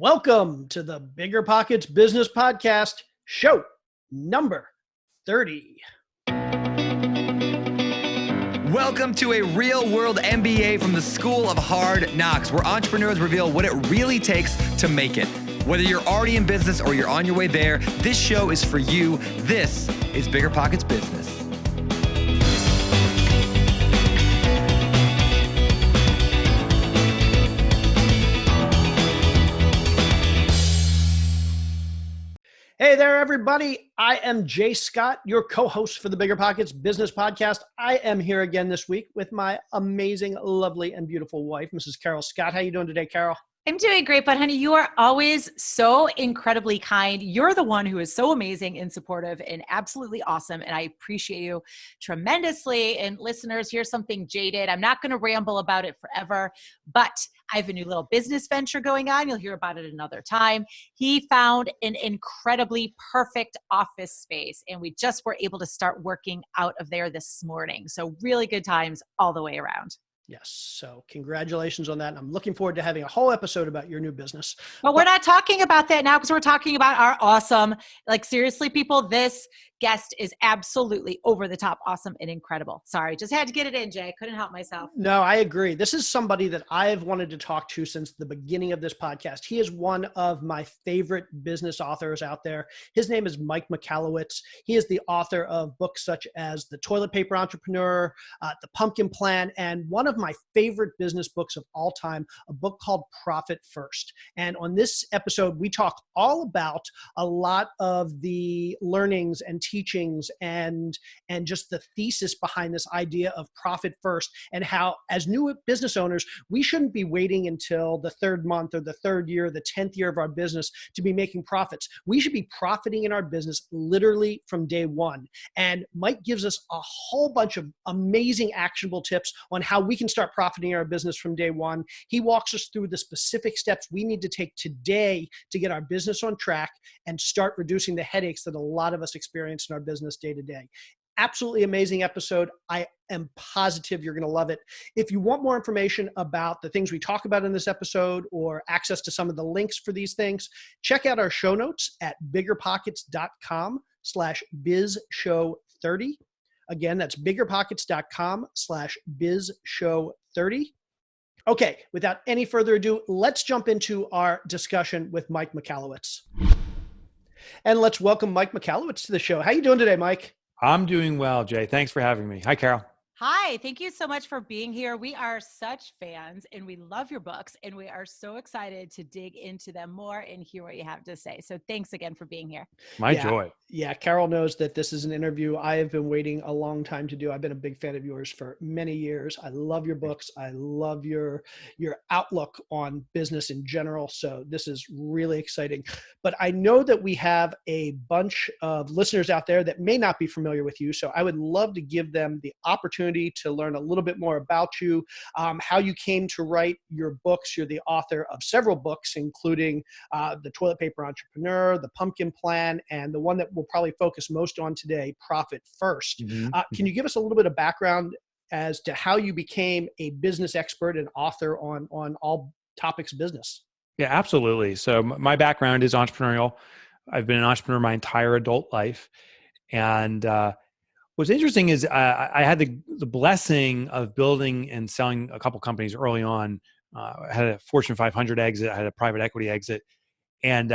Welcome to the BiggerPockets Business Podcast, show number 30. Welcome to a real-world MBA from the School of Hard Knocks, where entrepreneurs reveal what it really takes to make it. Whether you're already in business or you're on your way there, this show is for you. This is BiggerPockets Business. Hey there, everybody. I am Jay Scott, your co-host for the BiggerPockets Business Podcast. I am here again this week with my amazing, lovely, and beautiful wife, Mrs. Carol Scott. How you doing today, Carol? I'm doing great, but honey, you are always so incredibly kind. You're the one who is so amazing and supportive and absolutely awesome. And I appreciate you tremendously. And listeners, here's something Jay did. I'm not going to ramble about it forever, but I have a new little business venture going on. You'll hear about it another time. He found an incredibly perfect office space, and we just were able to start working out of there this morning. So really good times all the way around. Yes. So congratulations on that. And I'm looking forward to having a whole episode about your new business. But we're not talking about that now because we're talking about our awesome, seriously, people, this guest is absolutely over the top awesome and incredible. Sorry, just had to get it in, Jay. Couldn't help myself. No, I agree. This is somebody that I've wanted to talk to since the beginning of this podcast. He is one of my favorite business authors out there. His name is Mike Michalowicz. He is the author of books such as The Toilet Paper Entrepreneur, The Pumpkin Plan, and one of my favorite business books of all time, a book called Profit First. And on this episode, we talk all about a lot of the learnings and teachings and just the thesis behind this idea of profit first, and how as new business owners, we shouldn't be waiting until the third month or the third year, the 10th year of our business to be making profits. We should be profiting in our business literally from day one. And Mike gives us a whole bunch of amazing actionable tips on how we can start profiting in our business from day one. He walks us through the specific steps we need to take today to get our business on track and start reducing the headaches that a lot of us experience in our business day to day. Absolutely amazing episode. I am positive you're going to love it. If you want more information about the things we talk about in this episode or access to some of the links for these things, check out our show notes at biggerpockets.com/bizshow30. Again, that's biggerpockets.com/bizshow30. Okay, without any further ado, let's jump into our discussion with Mike Michalowicz. And let's welcome Mike Michalowicz to the show. How you doing today, Mike? I'm doing well, Jay. Thanks for having me. Hi, Carol. Hi, thank you so much for being here. We are such fans and we love your books and we are so excited to dig into them more and hear what you have to say. So thanks again for being here. My joy. Yeah, Carol knows that this is an interview I have been waiting a long time to do. I've been a big fan of yours for many years. I love your books. I love your outlook on business in general. So this is really exciting. But I know that we have a bunch of listeners out there that may not be familiar with you. So I would love to give them the opportunity to learn a little bit more about you, how you came to write your books. You're the author of several books, including The Toilet Paper Entrepreneur, The Pumpkin Plan, and the one that we'll probably focus most on today, Profit First. Can you give us a little bit of background as to how you became a business expert and author on all topics of business? Yeah, absolutely. So my background is entrepreneurial. I've been an entrepreneur my entire adult life. And what's interesting is I had the blessing of building and selling a couple companies early on. I had a Fortune 500 exit. I had a private equity exit. And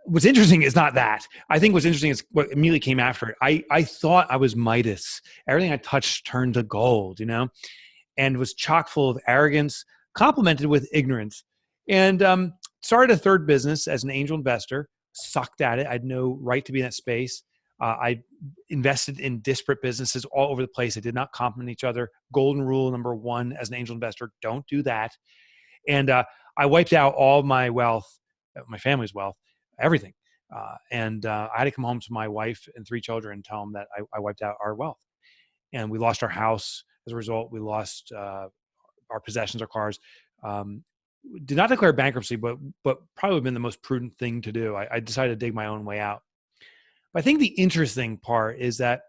what's interesting is not that. I think what's interesting is what immediately came after it. I thought I was Midas. Everything I touched turned to gold, and was chock full of arrogance, complemented with ignorance. And started a third business as an angel investor, sucked at it. I had no right to be in that space. I invested in disparate businesses all over the place. They did not complement each other. Golden rule number one as an angel investor, don't do that. And I wiped out all my wealth, my family's wealth, everything. And I had to come home to my wife and 3 children and tell them that I wiped out our wealth. And we lost our house. As a result, we lost our possessions, our cars. Did not declare bankruptcy, but probably been the most prudent thing to do. I decided to dig my own way out. But I think the interesting part is that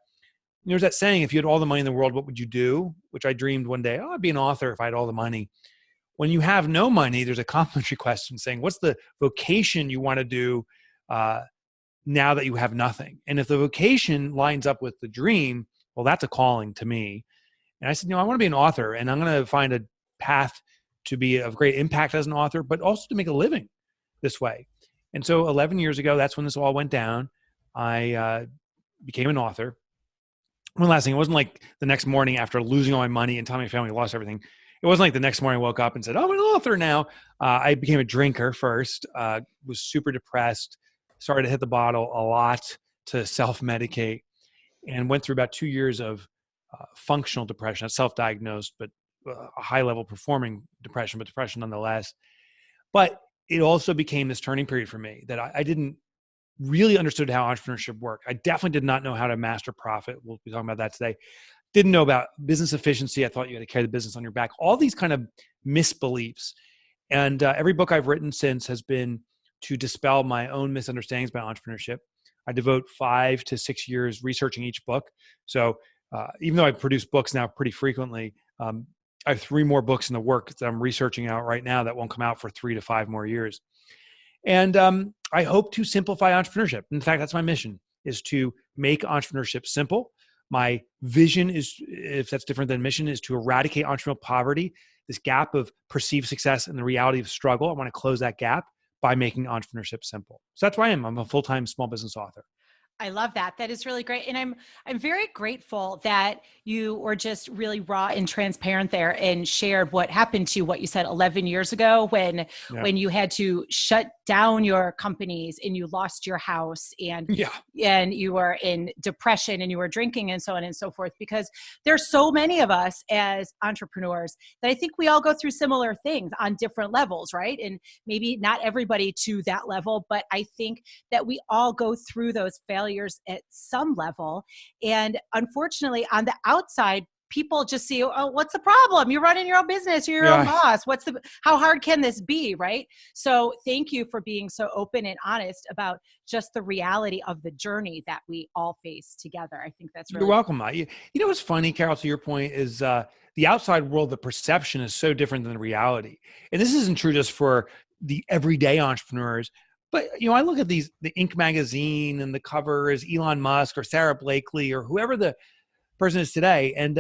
there's that saying, if you had all the money in the world, what would you do? Which I dreamed one day, I'd be an author if I had all the money. When you have no money, there's a complimentary question saying, what's the vocation you want to do now that you have nothing? And if the vocation lines up with the dream, well, that's a calling to me. And I said, I want to be an author, and I'm going to find a path to be of great impact as an author, but also to make a living this way. And so 11 years ago, that's when this all went down. I became an author. One last thing, it wasn't like the next morning after losing all my money and telling my family I lost everything. It wasn't like the next morning I woke up and said, I'm an author now. I became a drinker first, was super depressed, started to hit the bottle a lot to self-medicate, and went through about 2 years of functional depression, self-diagnosed, but a high-level performing depression, but depression nonetheless. But it also became this turning period for me that I didn't really understood how entrepreneurship worked. I definitely did not know how to master profit. We'll be talking about that today. Didn't know about business efficiency. I thought you had to carry the business on your back. All these kind of misbeliefs. And every book I've written since has been to dispel my own misunderstandings about entrepreneurship. I devote 5 to 6 years researching each book. So even though I produce books now pretty frequently, I have 3 more books in the work that I'm researching out right now that won't come out for 3 to 5 more years. And I hope to simplify entrepreneurship. In fact, that's my mission, is to make entrepreneurship simple. My vision is, if that's different than mission, is to eradicate entrepreneurial poverty, this gap of perceived success and the reality of struggle. I want to close that gap by making entrepreneurship simple. So that's where I am. I'm a full-time small business author. I love that. That is really great. And I'm very grateful that you were just really raw and transparent there and shared what happened to you, what you said 11 years ago when you had to shut down your companies and you lost your house and you were in depression and you were drinking and so on and so forth, because there's so many of us as entrepreneurs that I think we all go through similar things on different levels, right? And maybe not everybody to that level, but I think that we all go through those failures at some level. And unfortunately, on the outside, people just see, oh, what's the problem? You're running your own business. You're your own boss. How hard can this be? Right. So thank you for being so open and honest about just the reality of the journey that we all face together. I think that's really You're welcome. You know, what's funny, Carol, to your point is the outside world, the perception is so different than the reality. And this isn't true just for the everyday entrepreneurs. But, I look at the Inc. magazine and the cover is Elon Musk or Sarah Blakely or whoever the person is today. And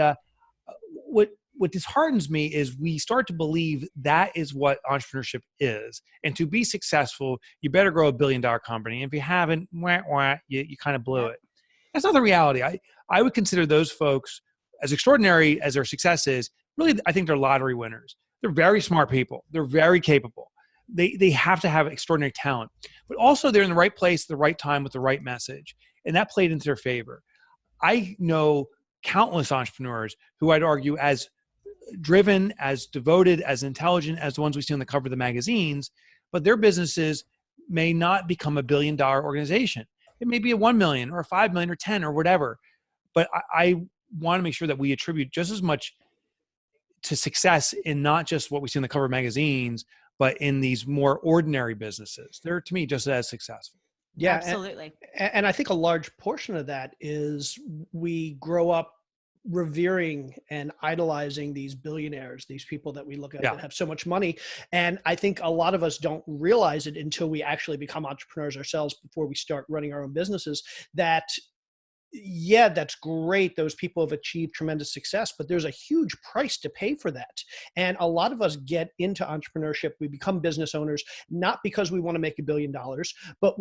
what disheartens me is we start to believe that is what entrepreneurship is. And to be successful, you better grow $1 billion company. And if you haven't, you kind of blew it. That's not the reality. I would consider those folks, as extraordinary as their success is, really, I think they're lottery winners. They're very smart people. They're very capable. They have to have extraordinary talent, but also they're in the right place at the right time with the right message. And that played into their favor. I know countless entrepreneurs who I'd argue as driven, as devoted, as intelligent as the ones we see on the cover of the magazines, but their businesses may not become $1 billion organization. It may be a 1 million or a 5 million or 10 or whatever. But I want to make sure that we attribute just as much to success in not just what we see on the cover of magazines, but in these more ordinary businesses. They're, to me, just as successful. Yeah, absolutely. And I think a large portion of that is we grow up revering and idolizing these billionaires, these people that we look at that have so much money. And I think a lot of us don't realize it until we actually become entrepreneurs ourselves, before we start running our own businesses, that that's great. Those people have achieved tremendous success, but there's a huge price to pay for that. And a lot of us get into entrepreneurship. We become business owners, not because we want to make $1 billion, but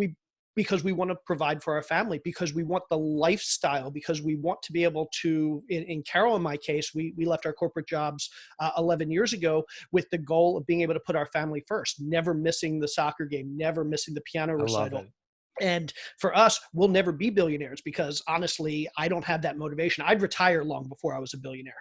because we want to provide for our family, because we want the lifestyle, because we want to be able to, in Carol, in my case, we left our corporate jobs 11 years ago with the goal of being able to put our family first, never missing the soccer game, never missing the piano recital. And for us, we'll never be billionaires because honestly, I don't have that motivation. I'd retire long before I was a billionaire.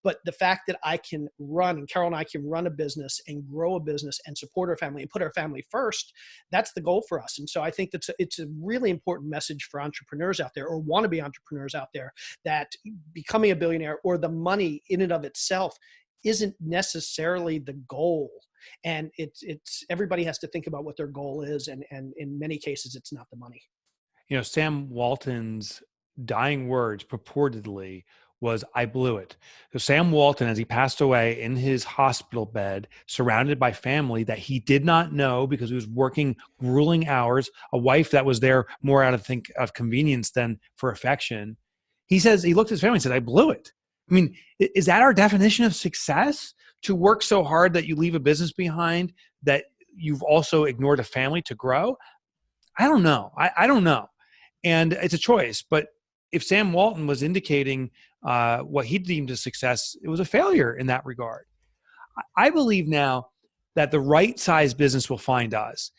But the fact that I can run, and Carol and I can run a business and grow a business and support our family and put our family first, that's the goal for us. And so I think it's a really important message for entrepreneurs out there, or want to be entrepreneurs out there, that becoming a billionaire or the money in and of itself isn't necessarily the goal. And it's everybody has to think about what their goal is. And in many cases, it's not the money. Sam Walton's dying words purportedly was I blew it. So Sam Walton, as he passed away in his hospital bed, surrounded by family that he did not know because he was working grueling hours, a wife that was there more out of convenience than for affection. He says, he looked at his family and said, I blew it. I mean, is that our definition of success? To work so hard that you leave a business behind that you've also ignored a family to grow? I don't know. I don't know. And it's a choice. But if Sam Walton was indicating what he deemed a success, it was a failure in that regard. I believe now that the right size business will find us.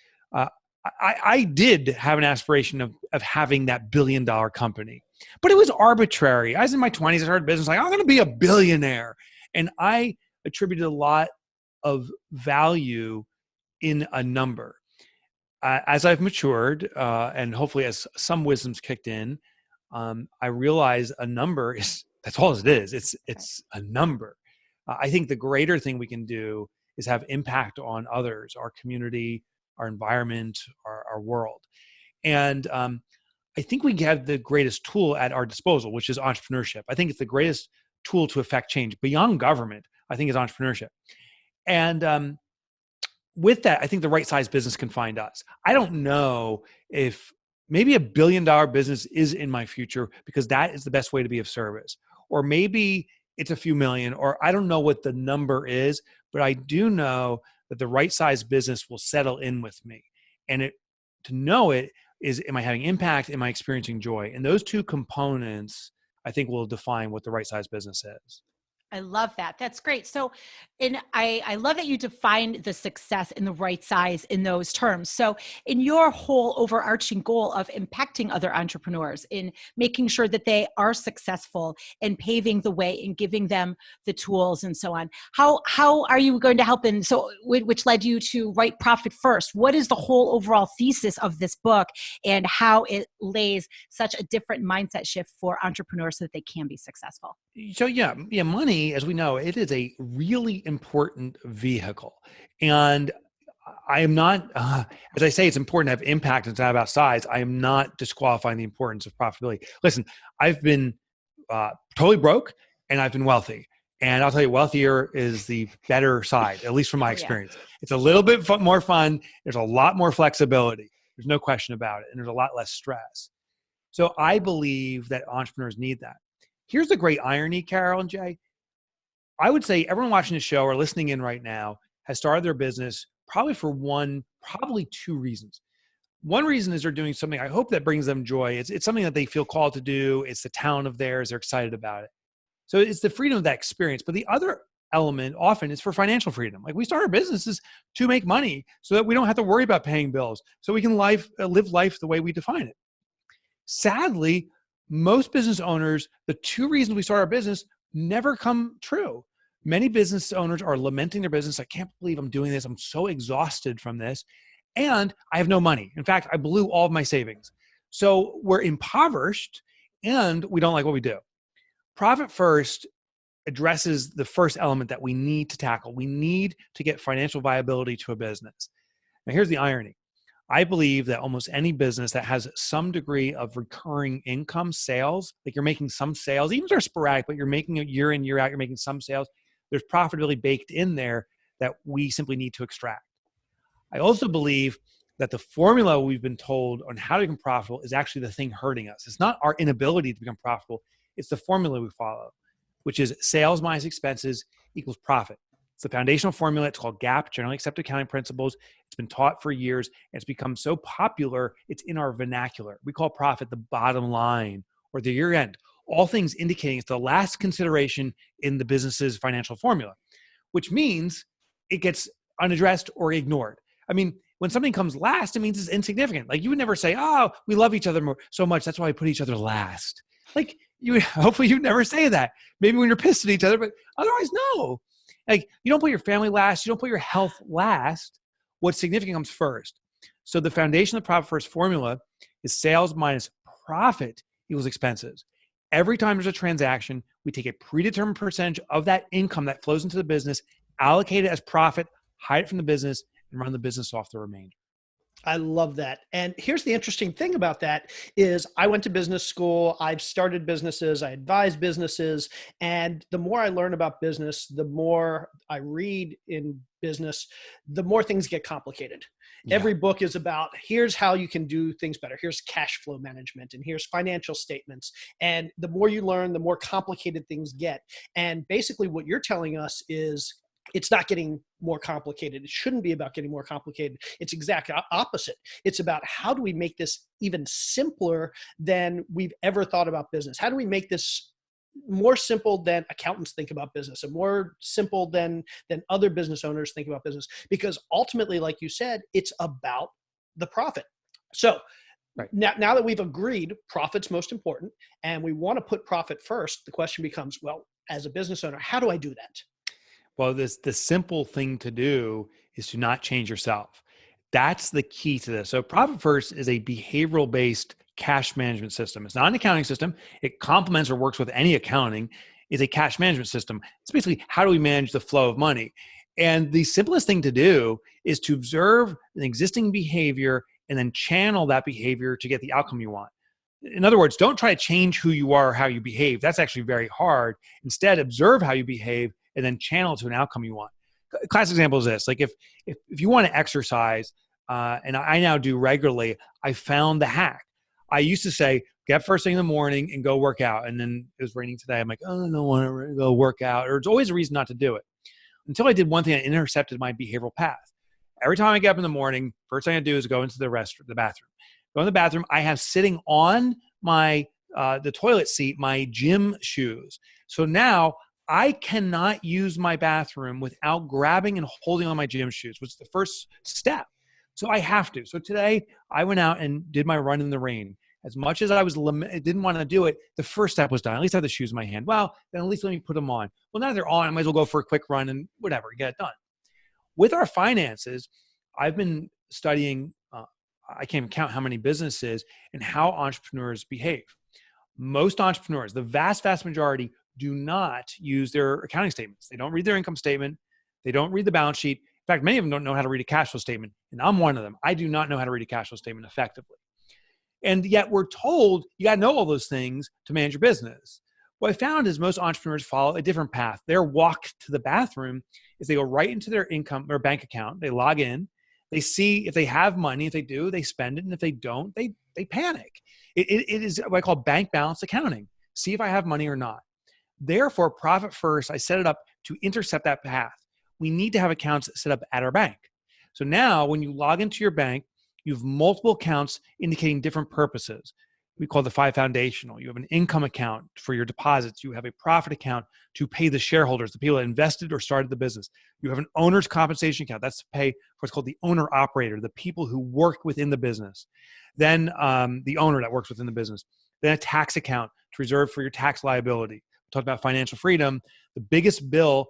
I did have an aspiration of having that $1 billion company, but it was arbitrary. I was in my 20s, I started business like, I'm going to be a billionaire. And I attributed a lot of value in a number. As I've matured, and hopefully as some wisdom's kicked in, I realize a number that's all it is. It's a number. I think the greater thing we can do is have impact on others, our community, our environment, our world. And I think we have the greatest tool at our disposal, which is entrepreneurship. I think it's the greatest tool to affect change beyond government, I think, is entrepreneurship. And with that, I think the right size business can find us. I don't know if maybe $1 billion business is in my future because that is the best way to be of service. Or maybe it's a few million, or I don't know what the number is, but I do know that the right size business will settle in with me. And to know it is, am I having impact? Am I experiencing joy? And those two components, I think, will define what the right size business is. I love that. That's great. So, and I love that you define the success in the right size in those terms. So in your whole overarching goal of impacting other entrepreneurs, in making sure that they are successful and paving the way and giving them the tools and so on, how are you going to help? And so, which led you to write Profit First? What is the whole overall thesis of this book and how it lays such a different mindset shift for entrepreneurs so that they can be successful? So yeah, money, as we know, it is a really important vehicle. And I am not, as I say, it's important to have impact. It's not about size. I am not disqualifying the importance of profitability. Listen, I've been totally broke and I've been wealthy. And I'll tell you, wealthier is the better side, at least from my experience. It's a little bit more fun. There's a lot more flexibility. There's no question about it. And there's a lot less stress. So I believe that entrepreneurs need that. Here's the great irony, Carol and Jay. I would say everyone watching the show or listening in right now has started their business probably for probably two reasons. One reason is they're doing something, I hope, that brings them joy. It's something that they feel called to do. It's the talent of theirs. They're excited about it. So it's the freedom of that experience. But the other element often is for financial freedom. Like, we start our businesses to make money so that we don't have to worry about paying bills, so we can live life the way we define it. Sadly, most business owners, the two reasons we start our business never come true. Many business owners are lamenting their business. I can't believe I'm doing this. I'm so exhausted from this. And I have no money. In fact, I blew all of my savings. So we're impoverished and we don't like what we do. Profit First addresses the first element that we need to tackle. We need to get financial viability to a business. Now, here's the irony. I believe that almost any business that has some degree of recurring income, sales, like you're making some sales, even if they're sporadic, but you're making it year in, year out, you're making some sales, there's profitability baked in there that we simply need to extract. I also believe that the formula we've been told on how to become profitable is actually the thing hurting us. It's not our inability to become profitable. It's the formula we follow, which is sales minus expenses equals profit. It's the foundational formula. It's called GAAP, Generally Accepted Accounting Principles. It's been taught for years, and it's become so popular, it's in our vernacular. We call profit the bottom line or the year end, all things indicating it's the last consideration in the business's financial formula, which means it gets unaddressed or ignored. I mean, when something comes last, it means it's insignificant. Like, you would never say, oh, we love each other so much, that's why we put each other last. Like, hopefully you never say that. Maybe when you're pissed at each other, but otherwise, no. Like, you don't put your family last. You don't put your health last. What's significant comes first. So the foundation of the Profit First formula is sales minus profit equals expenses. Every time there's a transaction, we take a predetermined percentage of that income that flows into the business, allocate it as profit, hide it from the business, and run the business off the remainder. I love that. And here's the interesting thing about that is I went to business school. I've started businesses. I advise businesses. And the more I learn about business, the more I read in business, the more things get complicated. Yeah. Every book is about here's how you can do things better. Here's cash flow management and here's financial statements. And the more you learn, the more complicated things get. And basically what you're telling us is it's not getting more complicated. It shouldn't be about getting more complicated. It's exactly opposite. It's about how do we make this even simpler than we've ever thought about business? How do we make this more simple than accountants think about business and more simple than other business owners think about business? Because ultimately, like you said, it's about the profit. So right. now that we've agreed profit's most important and we want to put profit first, the question becomes, well, as a business owner, how do I do that? Well, the simple thing to do is to not change yourself. That's the key to this. So Profit First is a behavioral-based cash management system. It's not an accounting system. It complements or works with any accounting. It's a cash management system. It's basically how do we manage the flow of money? And the simplest thing to do is to observe an existing behavior and then channel that behavior to get the outcome you want. In other words, don't try to change who you are or how you behave. That's actually very hard. Instead, observe how you behave and then channel to an outcome you want. Classic example is this. Like if you want to exercise, and I now do regularly, I found the hack. I used to say, get up first thing in the morning and go work out. And then it was raining today. I'm like, oh, I don't want to go work out. Or it's always a reason not to do it. Until I did one thing, I intercepted my behavioral path. Every time I get up in the morning, first thing I do is go into the bathroom. Go in the bathroom. I have sitting on my the toilet seat my gym shoes. So now I cannot use my bathroom without grabbing and holding on my gym shoes, which is the first step. So I have to. So today I went out and did my run in the rain. As much as I didn't want to do it, the first step was done. At least I have the shoes in my hand. Well, then at least let me put them on. Well, now they're on. I might as well go for a quick run and whatever, get it done. With our finances, I've been studying, I can't even count how many businesses and how entrepreneurs behave. Most entrepreneurs, the vast, vast majority, do not use their accounting statements. They don't read their income statement. They don't read the balance sheet. In fact, many of them don't know how to read a cash flow statement. And I'm one of them. I do not know how to read a cash flow statement effectively. And yet we're told you got to know all those things to manage your business. What I found is most entrepreneurs follow a different path. Their walk to the bathroom is they go right into their income or bank account. They log in. They see if they have money. If they do, they spend it. And if they don't, they panic. It is what I call bank balance accounting. See if I have money or not. Therefore, Profit First, I set it up to intercept that path. We need to have accounts set up at our bank. So now when you log into your bank, you have multiple accounts indicating different purposes. We call the 5 foundational. You have an income account for your deposits. You have a profit account to pay the shareholders, the people that invested or started the business. You have an owner's compensation account. That's to pay for what's called the owner operator, the people who work within the business. Then the owner that works within the business. Then a tax account to reserve for your tax liability. We talked about financial freedom. The biggest bill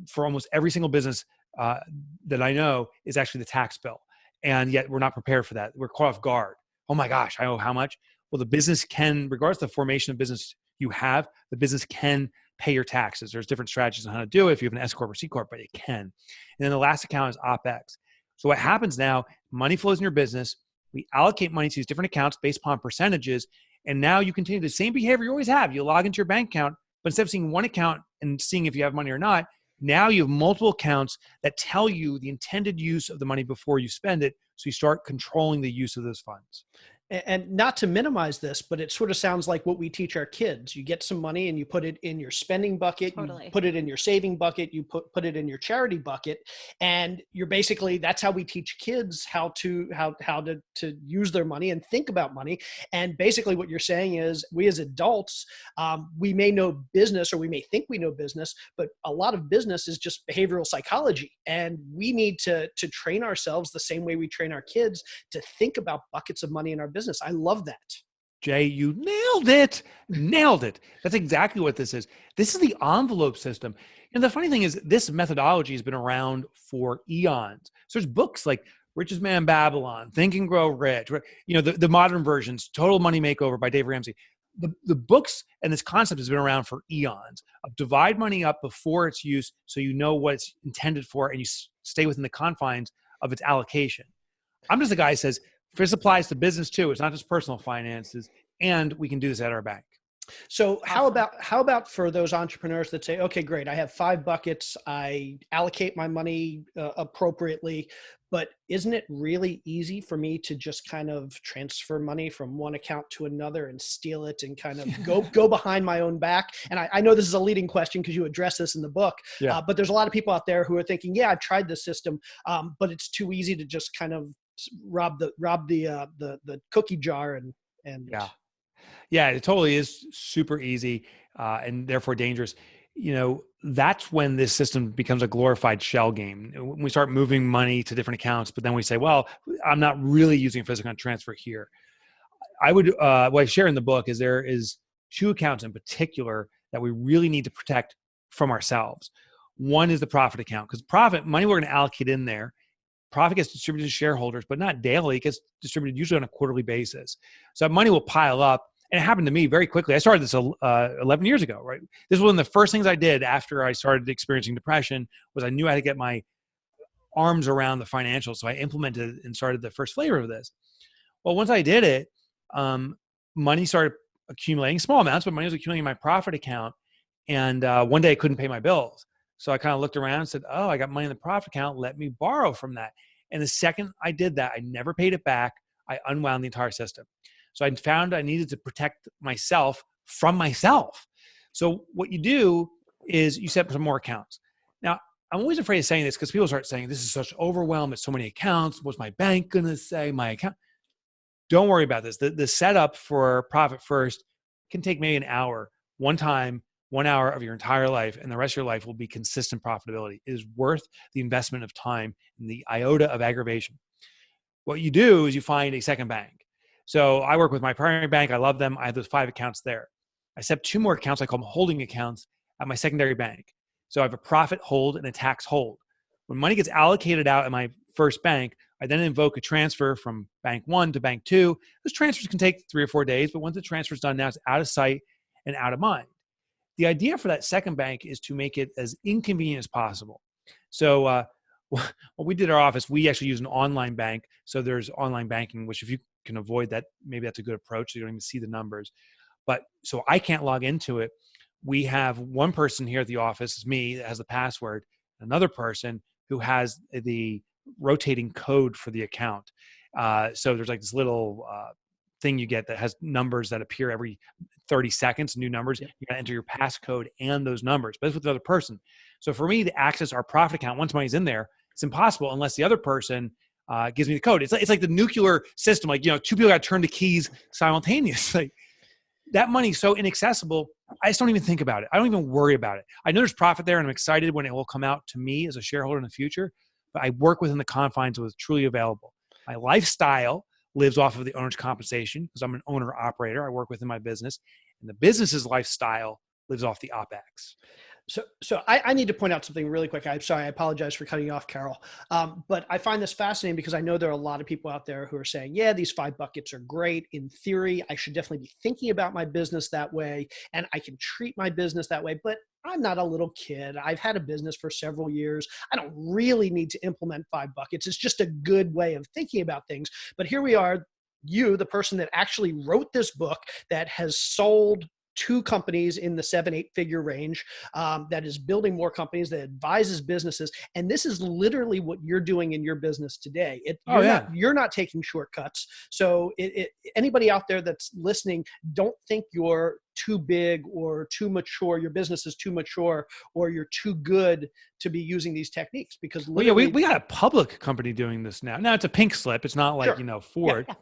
for almost every single business that I know is actually the tax bill. And yet we're not prepared for that. We're caught off guard. Oh my gosh, I owe how much? Well, the business can, regardless of the formation of business you have, the business can pay your taxes. There's different strategies on how to do it if you have an S Corp or C Corp, but it can. And then the last account is OpEx. So what happens now, money flows in your business. We allocate money to these different accounts based upon percentages. And now you continue the same behavior you always have. You log into your bank account, but instead of seeing one account and seeing if you have money or not, now you have multiple accounts that tell you the intended use of the money before you spend it. So you start controlling the use of those funds. And not to minimize this, but it sort of sounds like what we teach our kids. You get some money and you put it in your spending bucket, Totally. You put it in your saving bucket, you put it in your charity bucket. And you're basically, that's how we teach kids how to use their money and think about money. And basically what you're saying is we as adults, we may know business or we may think we know business, but a lot of business is just behavioral psychology. And we need to train ourselves the same way we train our kids to think about buckets of money in our business. I love that. Jay, you nailed it. Nailed it. That's exactly what this is. This is the envelope system. And the funny thing is this methodology has been around for eons. So there's books like Richest Man in Babylon, Think and Grow Rich, you know, the modern versions, Total Money Makeover by Dave Ramsey. The books and this concept has been around for eons of divide money up before its use so you know what it's intended for and you stay within the confines of its allocation. I'm just the guy who says, this applies to business too. It's not just personal finances, and we can do this at our bank. So how about for those entrepreneurs that say, okay, great, I have 5 buckets, I allocate my money appropriately, but isn't it really easy for me to just kind of transfer money from one account to another and steal it and kind of go behind my own back? And I know this is a leading question because you address this in the book, but there's a lot of people out there who are thinking, yeah, I've tried this system, but it's too easy to just kind of rob the cookie jar and Yeah, it totally is super easy and therefore dangerous. That's when this system becomes a glorified shell game. When we start moving money to different accounts, but then we say, well, I'm not really using a physical account transfer here. What I share in the book is there is 2 accounts in particular that we really need to protect from ourselves. One is the profit account, because profit, money we're going to allocate in there, profit gets distributed to shareholders, but not daily. It gets distributed usually on a quarterly basis. So that money will pile up. And it happened to me very quickly. I started this 11 years ago, right? This was one of the first things I did after I started experiencing depression was I knew I had to get my arms around the financials. So I implemented and started the first flavor of this. Well, once I did it, money started accumulating, small amounts, but money was accumulating in my profit account. And one day I couldn't pay my bills. So I kind of looked around and said, oh, I got money in the profit account. Let me borrow from that. And the second I did that, I never paid it back. I unwound the entire system. So I found I needed to protect myself from myself. So what you do is you set up some more accounts. Now, I'm always afraid of saying this because people start saying, this is such overwhelm. It's so many accounts. What's my bank going to say? My account. Don't worry about this. The setup for Profit First can take maybe an hour, one time, 1 hour of your entire life, and the rest of your life will be consistent profitability. It is worth the investment of time and the iota of aggravation. What you do is you find a second bank. So I work with my primary bank. I love them. I have those 5 accounts there. I set up 2 more accounts. I call them holding accounts at my secondary bank. So I have a profit hold and a tax hold. When money gets allocated out at my first bank, I then invoke a transfer from bank 1 to bank 2. Those transfers can take 3 or 4 days, but once the transfer is done, now it's out of sight and out of mind. The idea for that second bank is to make it as inconvenient as possible. So what we did at our office, we actually use an online bank. So there's online banking, which if you can avoid that, maybe that's a good approach. So you don't even see the numbers. But so I can't log into it. We have one person here at the office, it's me, that has the password, another person who has the rotating code for the account. So there's like this little thing you get that has numbers that appear every 30 seconds, new numbers. You got to enter your passcode and those numbers, but it's with the other person. So for me to access our profit account, once money's in there, it's impossible unless the other person gives me the code. It's like the nuclear system. Like, 2 people got to turn the keys simultaneously. That money's so inaccessible. I just don't even think about it. I don't even worry about it. I know there's profit there and I'm excited when it will come out to me as a shareholder in the future, but I work within the confines of what's truly available. My lifestyle lives off of the owner's compensation because I'm an owner operator. I work within my business, and the business's lifestyle lives off the OpEx. So I need to point out something really quick. I'm sorry. I apologize for cutting you off, Carol. But I find this fascinating because I know there are a lot of people out there who are saying, yeah, these 5 buckets are great. In theory, I should definitely be thinking about my business that way, and I can treat my business that way. But I'm not a little kid. I've had a business for several years. I don't really need to implement 5 buckets. It's just a good way of thinking about things. But here we are, you, the person that actually wrote this book that has sold 2 companies in the 7-8 figure range, that is building more companies, that advises businesses. And this is literally what you're doing in your business today. You're not taking shortcuts. So anybody out there that's listening, don't think you're too big or too mature. Your business is too mature or you're too good to be using these techniques because literally we got a public company doing this now. Now it's a pink slip. It's not like, Ford. Yeah.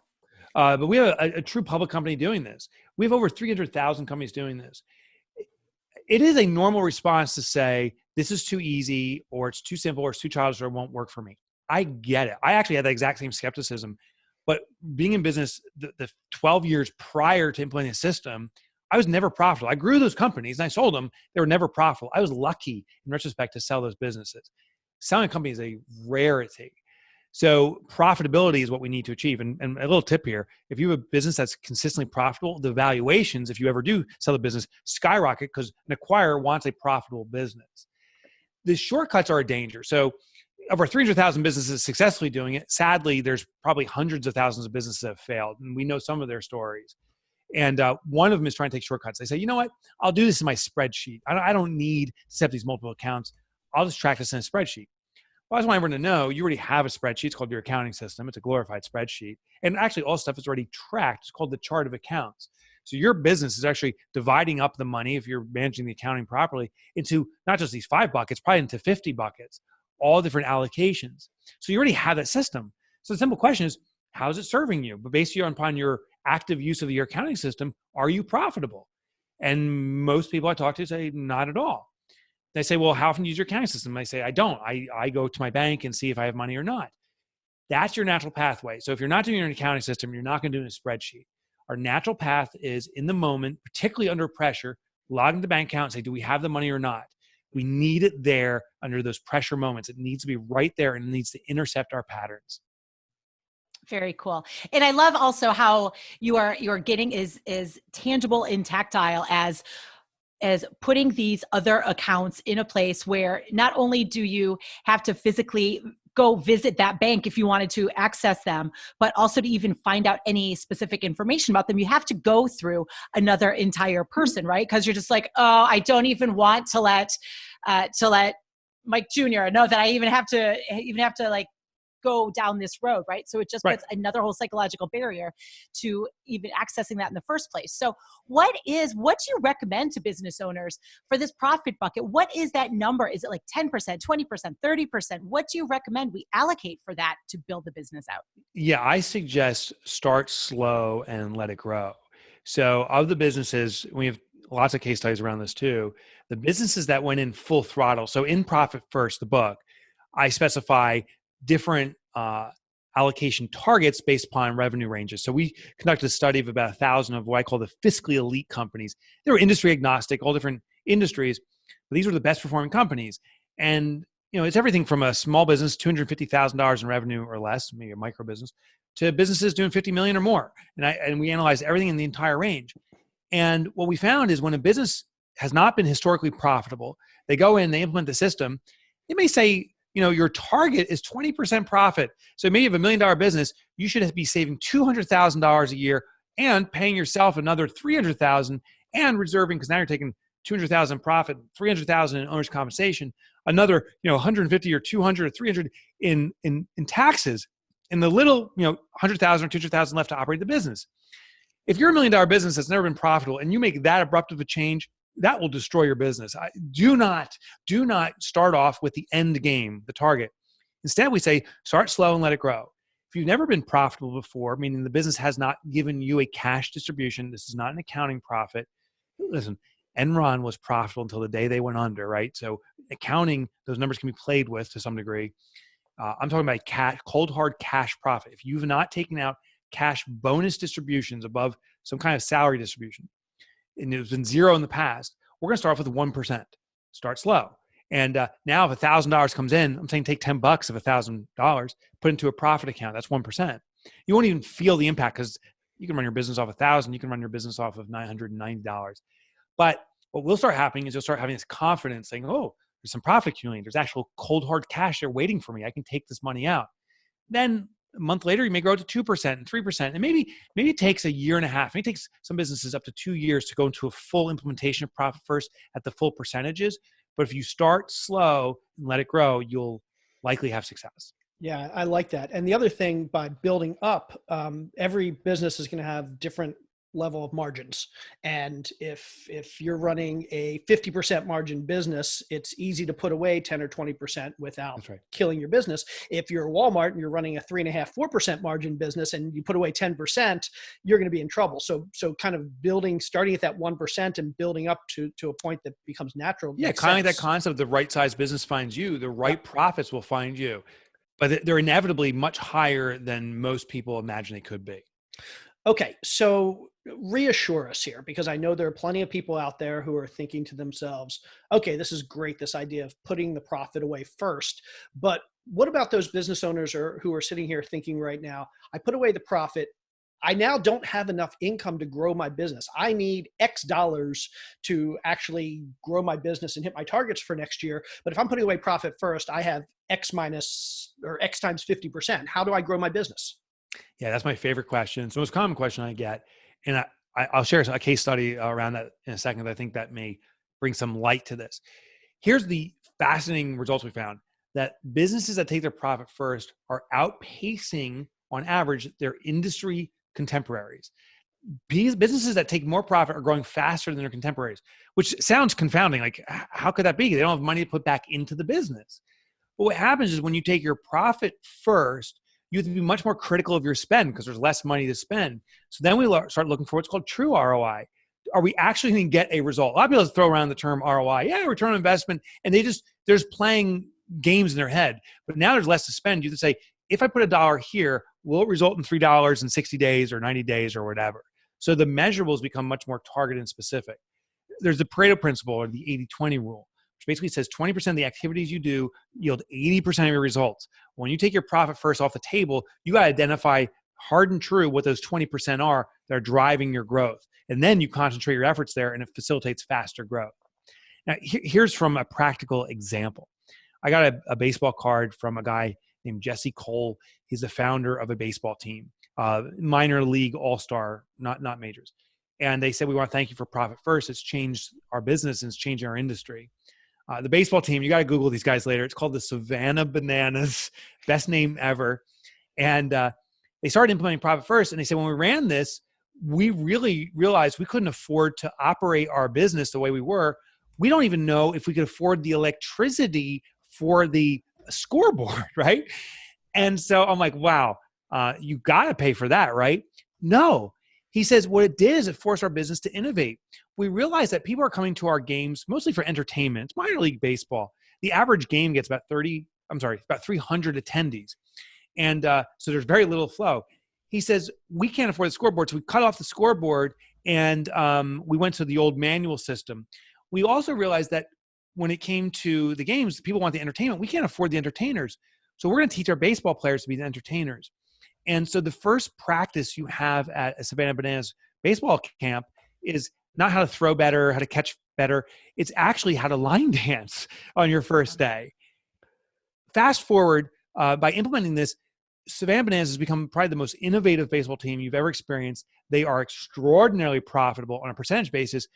But we have a true public company doing this. We have over 300,000 companies doing this. It is a normal response to say, this is too easy, or it's too simple, or it's too childish, or it won't work for me. I get it. I actually had the exact same skepticism. But being in business, the 12 years prior to implementing the system, I was never profitable. I grew those companies and I sold them. They were never profitable. I was lucky in retrospect to sell those businesses. Selling a company is a rarity. So profitability is what we need to achieve. And a little tip here, if you have a business that's consistently profitable, the valuations, if you ever do sell a business, skyrocket because an acquirer wants a profitable business. The shortcuts are a danger. So over 300,000 businesses successfully doing it. Sadly, there's probably hundreds of thousands of businesses that have failed, and we know some of their stories. And one of them is trying to take shortcuts. They say, you know what? I'll do this in my spreadsheet. I don't need to set up these multiple accounts. I'll just track this in a spreadsheet. Well, I just want everyone to know you already have a spreadsheet. It's called your accounting system. It's a glorified spreadsheet. And actually all stuff is already tracked. It's called the chart of accounts. So your business is actually dividing up the money, if you're managing the accounting properly, into not just these 5 buckets, probably into 50 buckets, all different allocations. So you already have that system. So the simple question is, how is it serving you? But based upon your active use of your accounting system, are you profitable? And most people I talk to say, not at all. They say, well, how often do you use your accounting system? I say, I don't. I go to my bank and see if I have money or not. That's your natural pathway. So if you're not doing your accounting system, you're not going to do it in a spreadsheet. Our natural path is in the moment, particularly under pressure, log into the bank account and say, do we have the money or not? We need it there under those pressure moments. It needs to be right there, and it needs to intercept our patterns. Very cool. And I love also how you're getting is tangible and tactile as putting these other accounts in a place where not only do you have to physically go visit that bank if you wanted to access them, but also to even find out any specific information about them, you have to go through another entire person, right? Because you're just like, oh, I don't even want to let Mike Jr. know that I even have to like go down this road, right? So it just puts another whole psychological barrier to even accessing that in the first place. So what do you recommend to business owners for this profit bucket? What is that number? Is it like 10%, 20%, 30%? What do you recommend we allocate for that to build the business out? Yeah, I suggest start slow and let it grow. So of the businesses, we have lots of case studies around this too. The businesses that went in full throttle. So in Profit First, the book, I specify different allocation targets based upon revenue ranges. So we conducted a study of about 1,000 of what I call the fiscally elite companies. They were industry agnostic, all different industries, but these were the best performing companies. And it's everything from a small business, $250,000 in revenue or less, maybe a micro business, to businesses doing 50 million or more. And we analyzed everything in the entire range. And what we found is when a business has not been historically profitable, they go in, they implement the system, they may say, your target is 20% profit. So maybe you have $1 million business, you should be saving $200,000 a year and paying yourself another $300,000 and reserving, because now you're taking $200,000 profit, $300,000 in owner's compensation, another, 150 or 200 or 300 in taxes, and the little, 100,000 or 200,000 left to operate the business. If you're $1 million business that's never been profitable and you make that abrupt of a change, that will destroy your business. Do not start off with the end game, the target. Instead, we say, start slow and let it grow. If you've never been profitable before, meaning the business has not given you a cash distribution, this is not an accounting profit. Listen, Enron was profitable until the day they went under, right? So accounting, those numbers can be played with to some degree. I'm talking about cold hard cash profit. If you've not taken out cash bonus distributions above some kind of salary distribution, and it's been zero in the past, we're going to start off with 1%. Start slow. And now if $1,000 comes in, I'm saying take $10 of $1,000, put into a profit account. That's 1%. You won't even feel the impact because you can run your business off $1,000. You can run your business off of $990. But what will start happening is you'll start having this confidence saying, oh, there's some profit accumulating. There's actual cold hard cash there waiting for me. I can take this money out. Then a month later, you may grow to 2% and 3%. And maybe it takes a year and a half. Maybe it takes some businesses up to 2 years to go into a full implementation of Profit First at the full percentages. But if you start slow and let it grow, you'll likely have success. Yeah, I like that. And the other thing, by building up, every business is going to have different level of margins. And if you're running a 50% margin business, it's easy to put away 10 or 20% without killing your business. If you're Walmart and you're running a 3.5%, 4% margin business and you put away 10%, you're going to be in trouble. So kind of starting at that 1% and building up to a point that becomes natural. Yeah, kind of like that concept of the right size business finds you, the right profits will find you. But they're inevitably much higher than most people imagine they could be. Okay, so reassure us here, because I know there are plenty of people out there who are thinking to themselves, okay, this is great, this idea of putting the profit away first. But what about those business owners who are sitting here thinking right now, I put away the profit, I now don't have enough income to grow my business. I need X dollars to actually grow my business and hit my targets for next year. But if I'm putting away profit first, I have X minus or X times 50%. How do I grow my business? Yeah, that's my favorite question. It's the most common question I get. And I'll share a case study around that in a second. I think that may bring some light to this. Here's the fascinating results we found, that businesses that take their profit first are outpacing, on average, their industry contemporaries. Businesses that take more profit are growing faster than their contemporaries, which sounds confounding. Like, how could that be? They don't have money to put back into the business. But what happens is when you take your profit first, you have to be much more critical of your spend because there's less money to spend. So then we start looking for what's called true ROI. Are we actually going to get a result? A lot of people throw around the term ROI. Yeah, return on investment. And they're just playing games in their head. But now there's less to spend. You can say, if I put $1 here, will it result in $3 in 60 days or 90 days or whatever? So the measurables become much more targeted and specific. There's the Pareto principle, or the 80-20 rule, which basically says 20% of the activities you do yield 80% of your results. When you take your profit first off the table, you got to identify hard and true what those 20% are that are driving your growth. And then you concentrate your efforts there, and it facilitates faster growth. Now, here's from a practical example. I got a baseball card from a guy named Jesse Cole. He's the founder of a baseball team, minor league all-star, not majors. And they said, we want to thank you for Profit First. It's changed our business and it's changing our industry. The baseball team, you got to Google these guys later. It's called the Savannah Bananas, best name ever. And they started implementing Profit First. And they said, when we ran this, we really realized we couldn't afford to operate our business the way we were. We don't even know if we could afford the electricity for the scoreboard, right? And so I'm like, wow, you got to pay for that, right? No. He says what it did is it forced our business to innovate. We realized that people are coming to our games mostly for entertainment. It's minor league baseball. The average game gets about 300 attendees. And so there's very little flow. He says, we can't afford the scoreboard. So we cut off the scoreboard and we went to the old manual system. We also realized that when it came to the games, people want the entertainment. We can't afford the entertainers. So we're going to teach our baseball players to be the entertainers. And so the first practice you have at a Savannah Bananas baseball camp is not how to throw better, how to catch better. It's actually how to line dance on your first day. Fast forward, by implementing this, Savannah Bananas has become probably the most innovative baseball team you've ever experienced. They are extraordinarily profitable on a percentage basis,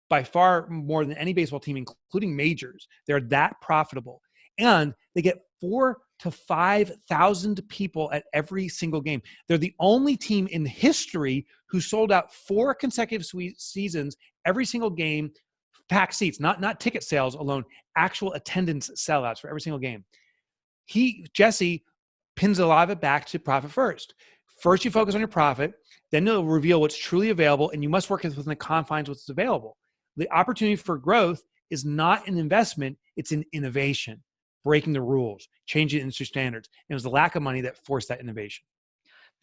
by far more than any baseball team, including majors. They're that profitable. And they get 4,000 to 5,000 people at every single game. They're the only team in history who sold out 4 consecutive seasons, every single game, packed seats, not ticket sales alone, actual attendance sellouts for every single game. Jesse pins a lot of it back to profit first. First, you focus on your profit, then you'll reveal what's truly available, and you must work within the confines of what's available. The opportunity for growth is not an investment, it's an innovation. Breaking the rules, changing industry standards. And it was the lack of money that forced that innovation.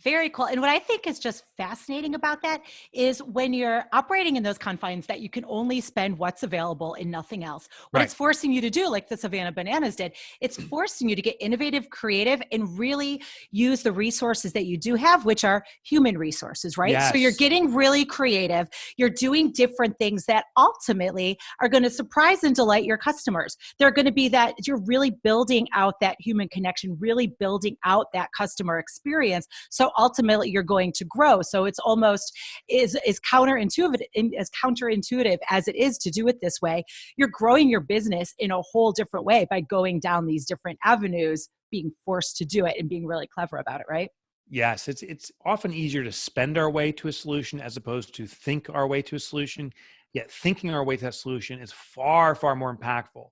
Very cool. And what I think is just fascinating about that is when you're operating in those confines that you can only spend what's available and nothing else. What it's forcing you to do, like the Savannah Bananas did, it's forcing you to get innovative, creative, and really use the resources that you do have, which are human resources, right? Yes. So you're getting really creative. You're doing different things that ultimately are going to surprise and delight your customers. They're going to be that you're really building out that human connection, really building out that customer experience. So ultimately you're going to grow. So it's almost is counterintuitive as it is to do it this way. You're growing your business in a whole different way by going down these different avenues, being forced to do it and being really clever about it, right? Yes, it's often easier to spend our way to a solution as opposed to think our way to a solution. Yet thinking our way to that solution is far, far more impactful.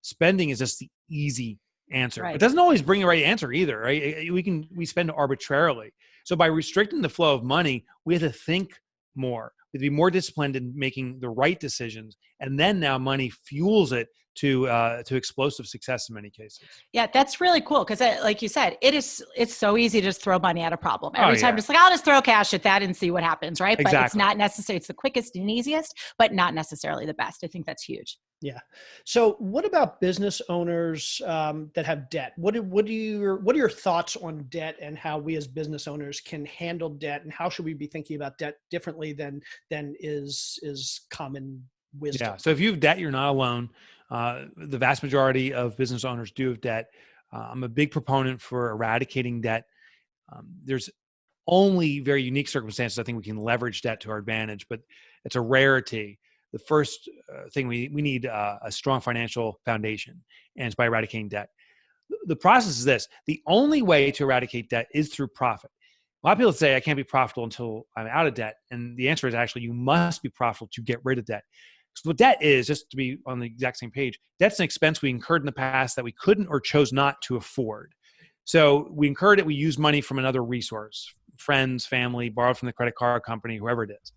Spending is just the easy answer. Right. It doesn't always bring the right answer either, right? We spend arbitrarily. So by restricting the flow of money, we have to think more. We have to be more disciplined in making the right decisions. And then now money fuels it to explosive success in many cases. Yeah, that's really cool. Because like you said, it's so easy to just throw money at a problem. Every time, just like, I'll just throw cash at that and see what happens, right? Exactly. But it's not necessarily, it's the quickest and easiest, but not necessarily the best. I think that's huge. Yeah. So what about business owners that have debt? What are your thoughts on debt and how we as business owners can handle debt, and how should we be thinking about debt differently than is common wisdom? Yeah. So if you have debt, you're not alone. The vast majority of business owners do have debt. I'm a big proponent for eradicating debt. There's only very unique circumstances I think we can leverage debt to our advantage, but it's a rarity. The first thing we need a strong financial foundation, and it's by eradicating debt. The process is this: the only way to eradicate debt is through profit. A lot of people say I can't be profitable until I'm out of debt, and the answer is actually you must be profitable to get rid of debt. So what debt is, just to be on the exact same page, debt's an expense we incurred in the past that we couldn't or chose not to afford. So we incurred it, we used money from another resource, friends, family, borrowed from the credit card company, whoever it is.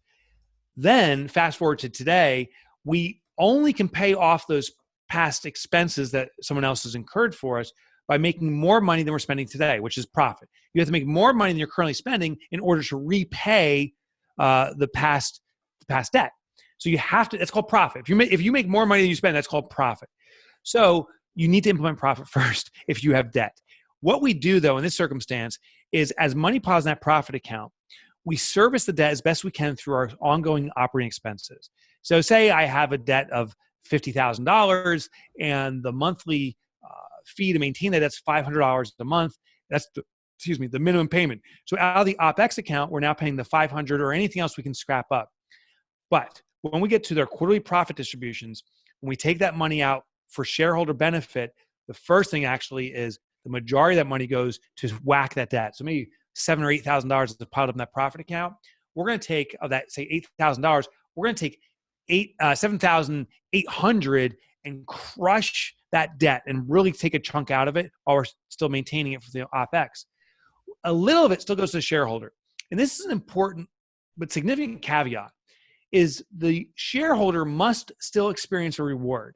Then fast forward to today, we only can pay off those past expenses that someone else has incurred for us by making more money than we're spending today, which is profit. You have to make more money than you're currently spending in order to repay the past debt. So you have to, that's called profit. If you make more money than you spend, that's called profit. So you need to implement profit first if you have debt. What we do though in this circumstance is as money piles in that profit account, we service the debt as best we can through our ongoing operating expenses. So say I have a debt of $50,000 and the monthly fee to maintain that's $500 a month. That's the minimum payment. So out of the OpEx account, we're now paying the $500 or anything else we can scrap up. But when we get to their quarterly profit distributions, when we take that money out for shareholder benefit, the first thing actually is the majority of that money goes to whack that debt. So maybe $7,000 or $8,000 is piled up in that profit account. We're going to take of that, say $8,000. We're going to take $7,800 and crush that debt and really take a chunk out of it while we're still maintaining it for the OpEx. A little of it still goes to the shareholder. And this is an important but significant caveat, is the shareholder must still experience a reward.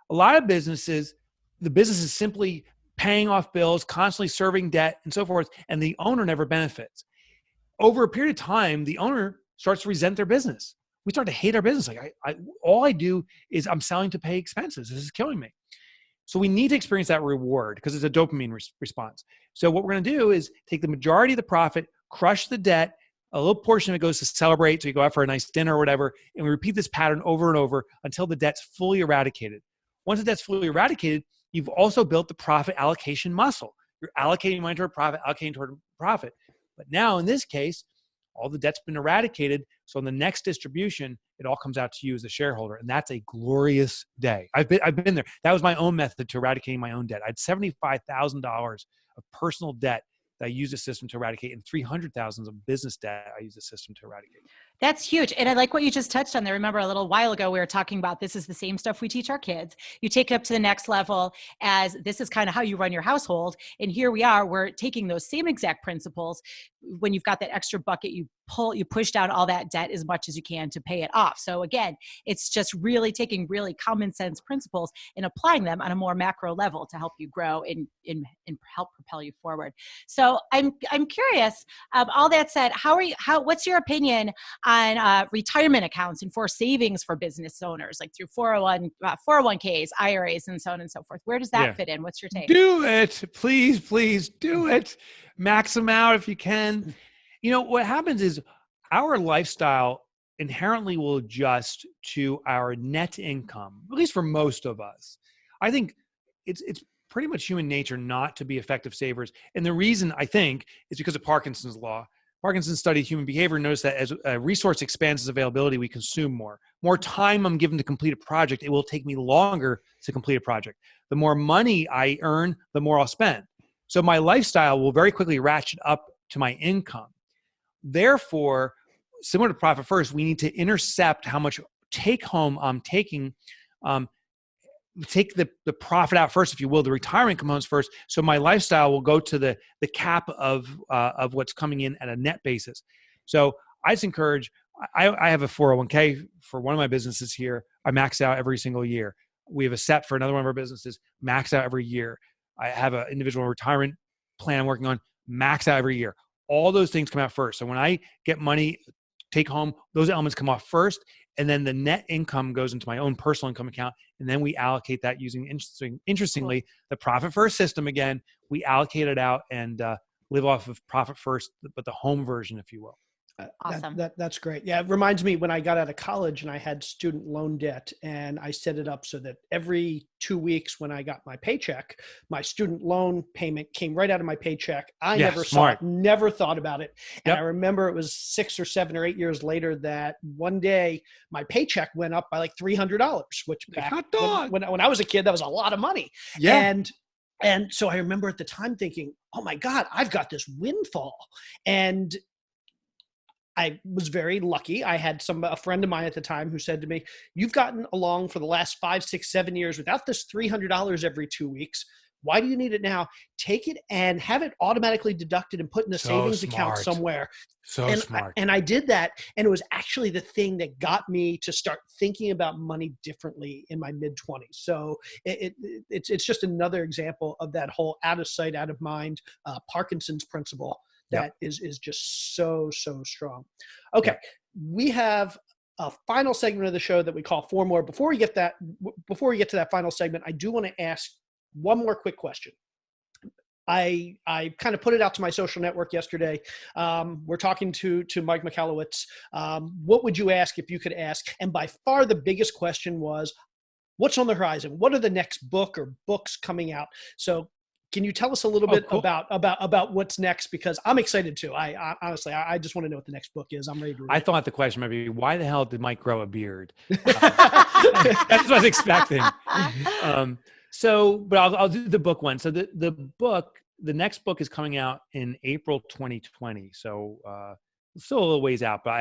A lot of businesses, the business is simply paying off bills, constantly serving debt and so forth, and the owner never benefits. Over a period of time, the owner starts to resent their business. We start to hate our business. Like all I do is I'm selling to pay expenses. This is killing me. So we need to experience that reward because it's a dopamine response. So what we're going to do is take the majority of the profit, crush the debt, a little portion of it goes to celebrate. So you go out for a nice dinner or whatever, and we repeat this pattern over and over until the debt's fully eradicated. Once the debt's fully eradicated, you've also built the profit allocation muscle. You're allocating money toward profit, allocating toward profit. But now in this case, all the debt's been eradicated. So in the next distribution, it all comes out to you as a shareholder. And that's a glorious day. I've been there. That was my own method to eradicating my own debt. I had $75,000 of personal debt that I used a system to eradicate, and $300,000 of business debt I used a system to eradicate. That's huge. And I like what you just touched on there. Remember a little while ago, we were talking about this is the same stuff we teach our kids. You take it up to the next level as this is kind of how you run your household. And here we are, we're taking those same exact principles. When you've got that extra bucket, you push down all that debt as much as you can to pay it off. So again, it's just really taking really common sense principles and applying them on a more macro level to help you grow and help propel you forward. So I'm curious, all that said, what's your opinion on retirement accounts and for savings for business owners, like through 401ks, IRAs, and so on and so forth? Where does that fit in? What's your take? Do it. Please do it. Max them out if you can. You know, what happens is our lifestyle inherently will adjust to our net income, at least for most of us. I think it's pretty much human nature not to be effective savers. And the reason, I think, is because of Parkinson's law. Parkinson's studied human behavior and noticed that as a resource expands its availability, we consume more. More time I'm given to complete a project, it will take me longer to complete a project. The more money I earn, the more I'll spend. So my lifestyle will very quickly ratchet up to my income. Therefore, similar to profit first, we need to intercept how much take home I'm taking. Take the profit out first, if you will, the retirement components first. So my lifestyle will go to the cap of what's coming in at a net basis. So I just encourage, I have a 401k for one of my businesses here. I max out every single year. We have a set for another one of our businesses, max out every year. I have an individual retirement plan I'm working on, max out every year. All those things come out first. So when I get money take home, those elements come off first, and then the net income goes into my own personal income account. And then we allocate that using, interestingly, the profit first system. Again, we allocate it out and live off of profit first, but the home version, if you will. Awesome. That's great. Yeah. It reminds me when I got out of college and I had student loan debt, and I set it up so that every 2 weeks when I got my paycheck, my student loan payment came right out of my paycheck. I never saw it, never thought about it. And I remember it was 6 or 7 or 8 years later that one day my paycheck went up by like $300, which back when I was a kid, that was a lot of money. Yeah. And so I remember at the time thinking, oh my God, I've got this windfall. And I was very lucky. I had a friend of mine at the time who said to me, you've gotten along for the last 5, 6, 7 years without this $300 every 2 weeks. Why do you need it now? Take it and have it automatically deducted and put in a savings account somewhere. Smart. And I did that. And it was actually the thing that got me to start thinking about money differently in my mid-20s. So it's just another example of that whole out of sight, out of mind, Parkinson's Principle. That is just so strong. Okay. We have a final segment of the show that we call Four More. Before we get to that final segment, I do want to ask one more quick question. I kind of put it out to my social network yesterday. We're talking to Mike Michalowicz. What would you ask if you could ask? And by far the biggest question was, what's on the horizon? What are the next book or books coming out? So can you tell us a little bit about what's next? Because I'm excited too. I honestly, I just want to know what the next book is. I'm ready to read. I thought the question might be, why the hell did Mike grow a beard? That's what I was expecting. But I'll do the book one. So the next book is coming out in April 2020. So still a little ways out, but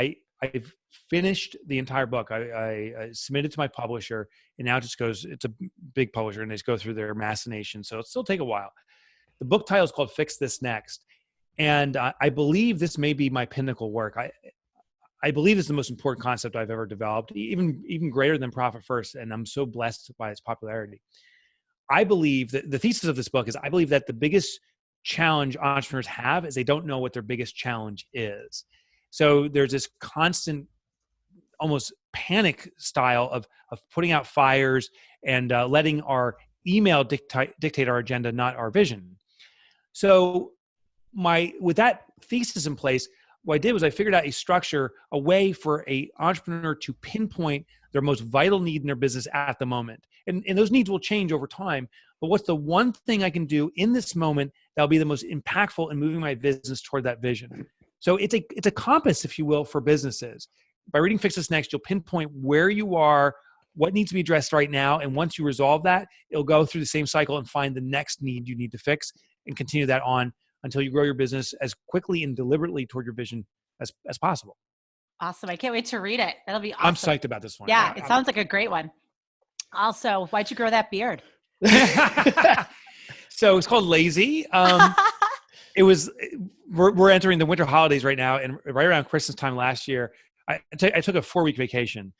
I've finished the entire book. I submitted to my publisher, and now it just goes, it's a big publisher, and they just go through their machination. So it'll still take a while. The book title is called Fix This Next. And I believe this may be my pinnacle work. I believe it's the most important concept I've ever developed, even greater than Profit First. And I'm so blessed by its popularity. I believe that the thesis of this book is, I believe that the biggest challenge entrepreneurs have is they don't know what their biggest challenge is. So there's this constant, almost panic style of putting out fires and letting our email dictate our agenda, not our vision. So with that thesis in place, what I did was I figured out a structure, a way for an entrepreneur to pinpoint their most vital need in their business at the moment. And those needs will change over time. But what's the one thing I can do in this moment that'll be the most impactful in moving my business toward that vision? So it's a compass, if you will, for businesses. By reading Fix This Next, you'll pinpoint where you are, what needs to be addressed right now. And once you resolve that, it'll go through the same cycle and find the next need you need to fix and continue that on until you grow your business as quickly and deliberately toward your vision as possible. Awesome. I can't wait to read it. That'll be awesome. I'm psyched about this one. Yeah, it sounds like a great one. Also, why'd you grow that beard? So it's called Lazy. We're entering the winter holidays right now, and right around Christmas time last year, I took a 4-week vacation.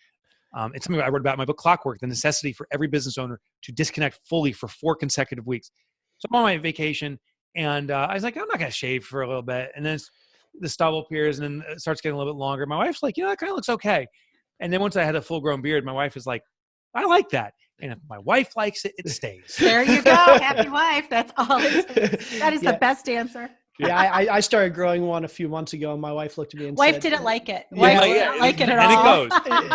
It's something I wrote about in my book, Clockwork, the necessity for every business owner to disconnect fully for 4 consecutive weeks. So I'm on my vacation, and I was like, I'm not going to shave for a little bit. And then the stubble appears, and then it starts getting a little bit longer. My wife's like, that kind of looks okay. And then once I had a full-grown beard, my wife is like, I like that. And if my wife likes it, it stays. There you go. Happy wife. That's all. That is the best answer. Yeah, I started growing one a few months ago, and my wife looked at me and wife said, didn't like it. Wife didn't like it at all.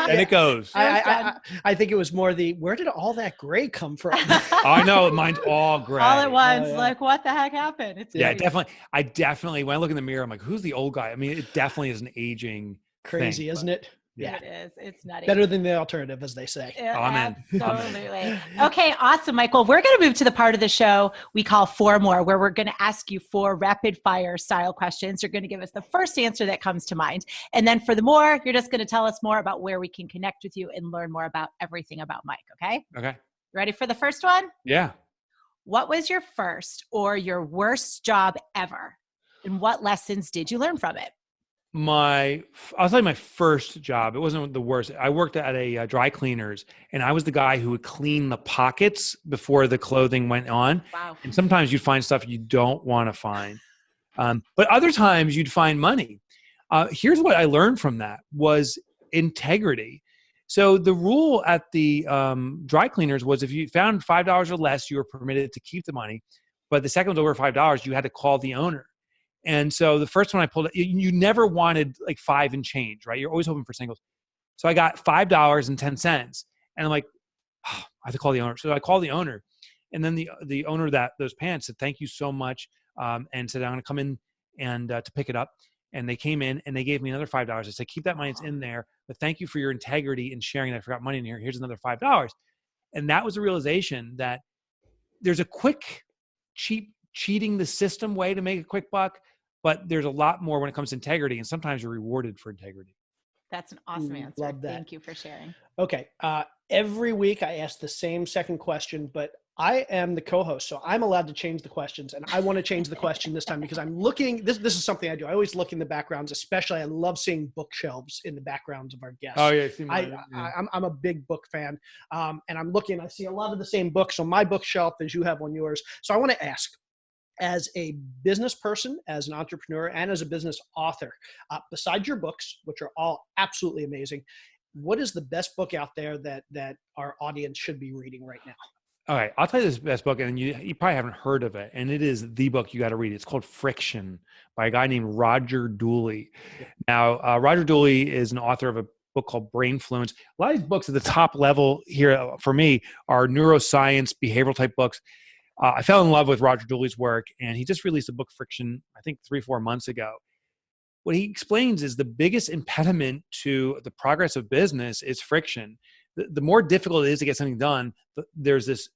And it goes. I think it was more where did all that gray come from? I know, mine's all gray. All at once, like what the heck happened? Definitely. I definitely, when I look in the mirror, I'm like, who's the old guy? I mean, it definitely is an aging crazy, thing, isn't it? Yeah, it is. It's nutty. Better than the alternative, as they say. Amen. Absolutely. Okay, awesome, Michael. We're going to move to the part of the show we call 4 More, where we're going to ask you 4 rapid fire style questions. You're going to give us the first answer that comes to mind. And then for the more, you're just going to tell us more about where we can connect with you and learn more about everything about Mike. Okay? Okay. Ready for the first one? Yeah. What was your first or your worst job ever? And what lessons did you learn from it? I'll tell you my first job. It wasn't the worst. I worked at a dry cleaners, and I was the guy who would clean the pockets before the clothing went on. Wow. And sometimes you'd find stuff you don't want to find. But other times you'd find money. Here's what I learned from that was integrity. So the rule at the dry cleaners was if you found $5 or less, you were permitted to keep the money. But the second was over $5, you had to call the owner. And so the first one I pulled, you never wanted like 5 and change, right? You're always hoping for singles. So I got $5.10. And I'm like, oh, I have to call the owner. So I called the owner. And then the owner of those pants said, thank you so much. And said, I'm going to come in and to pick it up. And they came in and they gave me another $5. I said, keep that money, it's in there. But thank you for your integrity in sharing that I forgot money in here. Here's another $5. And that was a realization that there's a quick, cheap, cheating the system way to make a quick buck, but there's a lot more when it comes to integrity. And sometimes you're rewarded for integrity. That's an awesome answer. Love that. Thank you for sharing. Okay. Every week I ask the same second question, but I am the co-host, so I'm allowed to change the questions, and I want to change the question this time because I'm looking, this is something I do. I always look in the backgrounds, especially I love seeing bookshelves in the backgrounds of our guests. Oh yeah. I'm a big book fan. And I'm looking, I see a lot of the same books on my bookshelf as you have on yours. So I want to ask, as a business person, as an entrepreneur, and as a business author, besides your books, which are all absolutely amazing, what is the best book out there that our audience should be reading right now? All right, I'll tell you this best book, and you probably haven't heard of it, and it is the book you got to read. It's called Friction by a guy named Roger Dooley. Now, Roger Dooley is an author of a book called Brainfluence. A lot of these books at the top level here for me are neuroscience, behavioral type books. I fell in love with Roger Dooley's work, and he just released a book, Friction, I think 3-4 months ago. What he explains is the biggest impediment to the progress of business is friction. The more difficult it is to get something done, there's this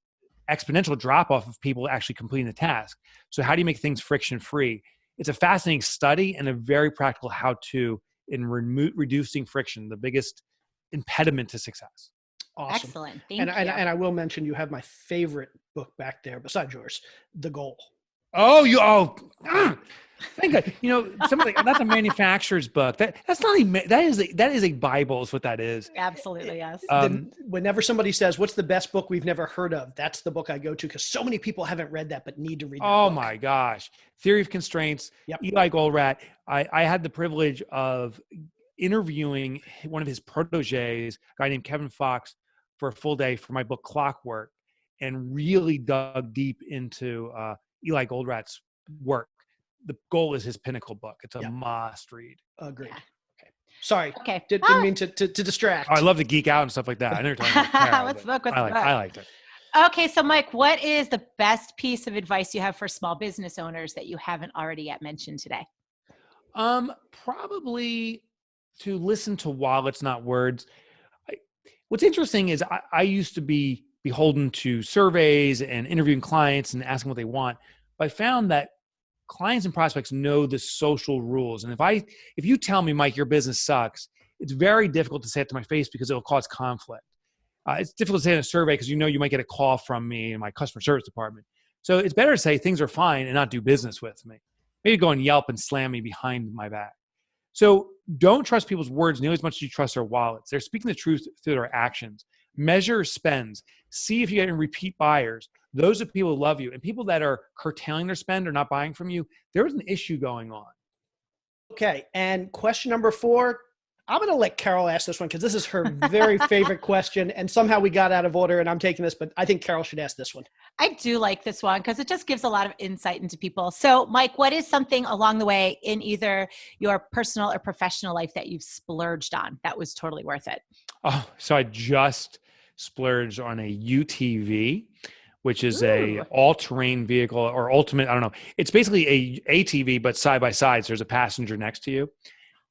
exponential drop off of people actually completing the task. So how do you make things friction free? It's a fascinating study and a very practical how-to in reducing friction, the biggest impediment to success. Awesome. Excellent. Thank you. And I will mention you have my favorite book back there besides yours, The Goal. Thank God. You know, that's a manufacturer's book. That's not even, that is a Bible is what that is. Absolutely, yes. Whenever somebody says, what's the best book we've never heard of? That's the book I go to because so many people haven't read that but need to read that book. My gosh. Theory of Constraints, Yep. Eli Goldratt. I had the privilege of interviewing one of his proteges, a guy named Kevin Fox, for a full day for my book Clockwork, and really dug deep into Eli Goldratt's work. The Goal is his pinnacle book. It's a must read. Agreed. Yeah. Okay. Sorry. Okay. Didn't mean to distract. I love to geek out and stuff like that. I know you're talking about What's the book? What's the book? I liked it. Okay, so Mike, what is the best piece of advice you have for small business owners that you haven't already yet mentioned today? Probably to listen to wallets, not words. What's interesting is I used to be beholden to surveys and interviewing clients and asking what they want. But I found that clients and prospects know the social rules. And if you tell me, Mike, your business sucks, it's very difficult to say it to my face because it'll cause conflict. It's difficult to say in a survey because you might get a call from me in my customer service department. So it's better to say things are fine and not do business with me. Maybe go and Yelp and slam me behind my back. So don't trust people's words nearly as much as you trust their wallets. They're speaking the truth through their actions. Measure spends. See if you get any repeat buyers. Those are people who love you. And people that are curtailing their spend or not buying from you, there is an issue going on. Okay. And question number 4, I'm going to let Carol ask this one because this is her very favorite question. And somehow we got out of order and I'm taking this, but I think Carol should ask this one. I do like this one because it just gives a lot of insight into people. So Mike, what is something along the way in either your personal or professional life that you've splurged on that was totally worth it? Oh, so I just splurged on a UTV, which is a all-terrain vehicle or ultimate, I don't know. It's basically a ATV, but side by side. So there's a passenger next to you.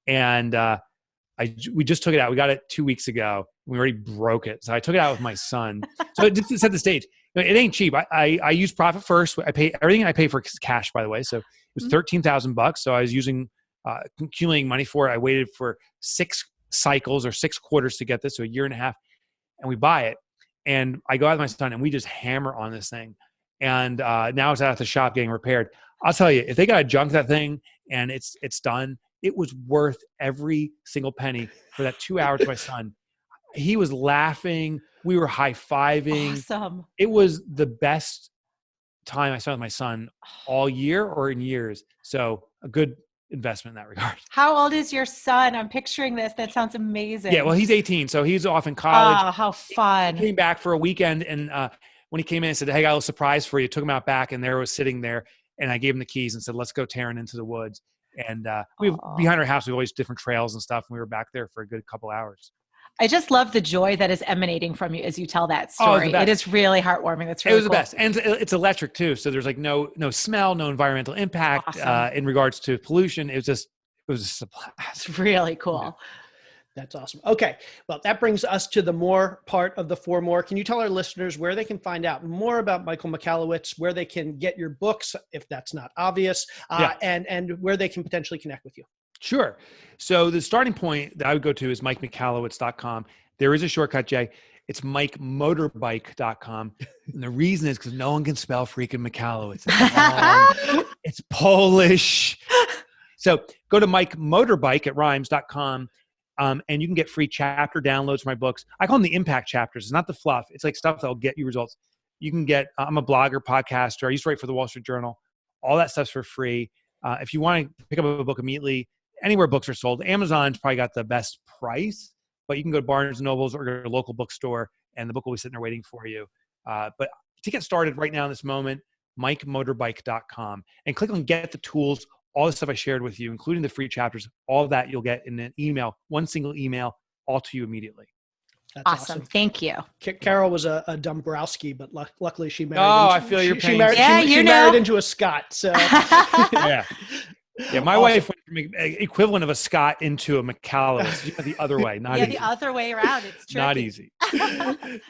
And we just took it out. We got it 2 weeks ago. We already broke it. So I took it out with my son. So just to set the stage, it ain't cheap. I use profit first. I pay everything I pay for cash, by the way. So it was $13,000. So I was accumulating money for it. I waited for 6 cycles or 6 quarters to get this. So a year and a half. And we buy it. And I go out with my son and we just hammer on this thing. And now it's out at the shop getting repaired. I'll tell you, if they got to junk that thing and it's done, it was worth every single penny for that 2 hours with my son. He was laughing. We were high-fiving. Awesome. It was the best time I spent with my son all year or in years. So investment in that regard. How old is your son? I'm picturing this. That sounds amazing. Yeah, well, he's 18, so he's off in college. Oh, how fun. He came back for a weekend, and when he came in and said, hey, I got a little surprise for you, took him out back, and there was sitting there, and I gave him the keys and said, let's go tearing into the woods. And behind our house, we have always different trails and stuff, and we were back there for a good couple hours. I just love the joy that is emanating from you as you tell that story. It is really heartwarming. That's really It was cool. the best. And it's electric too. So there's like no smell, no environmental impact in regards to pollution. It was just a blast. It's really cool. Yeah. That's awesome. Okay. Well, that brings us to the more part of the 4 More. Can you tell our listeners where they can find out more about Michael Michalowicz, where they can get your books, if that's not obvious, and where they can potentially connect with you? Sure. So the starting point that I would go to is MikeMichalowicz.com. There is a shortcut, Jay. It's MikeMotorbike.com. And the reason is because no one can spell freaking Michalowicz. It's Polish. So go to MikeMotorbike at rhymes.com. And you can get free chapter downloads for my books. I call them the impact chapters. It's not the fluff. It's like stuff that'll get you results. You can get, I'm a blogger, podcaster. I used to write for the Wall Street Journal. All that stuff's for free. If you want to pick up a book immediately, anywhere books are sold, Amazon's probably got the best price, but you can go to Barnes & Nobles or your local bookstore, and the book will be sitting there waiting for you. But to get started right now in this moment, MikeMotorbike.com, and click on Get the Tools. All the stuff I shared with you, including the free chapters, all of that you'll get in an email, one single email, all to you immediately. That's awesome. Thank you. Carol was a Dombrowski, but luckily she married. I feel your pain. She married into a Scot. So yeah, my wife went from equivalent of a Scot into a Michalowicz. The other way, not easy. The other way around. It's tricky. Not easy.